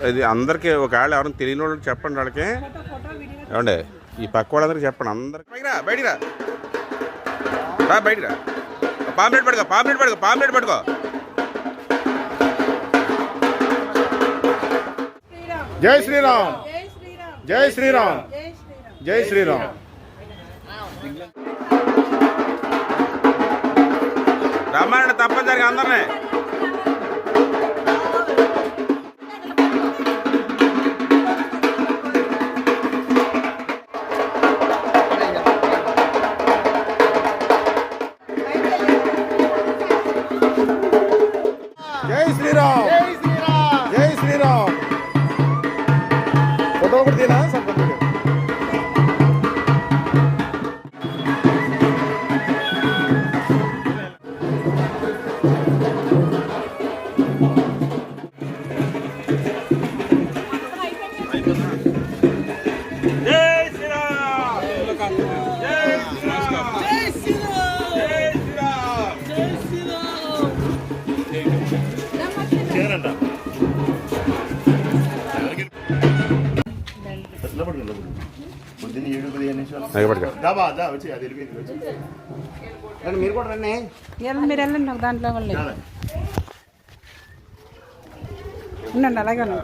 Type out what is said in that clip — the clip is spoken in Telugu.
ఇది అందరికీ ఒకవేళ ఎవరైనా తెలియని వాళ్ళకి చెప్పండి. వాళ్ళకి ఏమండి ఈ పక్క వాళ్ళందరికీ చెప్పండి. అందరికి బయటికి రా బయటికి రా. పాంప్లెట్ పట్టుకో. జై శ్రీరామ్. జై శ్రీరామ్. జై శ్రీరామ్. రమ్మానండి తప్పనిసరిగా అందరినీ. జై శ్రీరామ్. జై శ్రీరామ్. ఫోటో ఒకటి తీనా సంపత్. మీరు కూడా రండి. మీరు వెళ్ళండి నాకు దాంట్లో ఉండండి. అలాగే అందరూ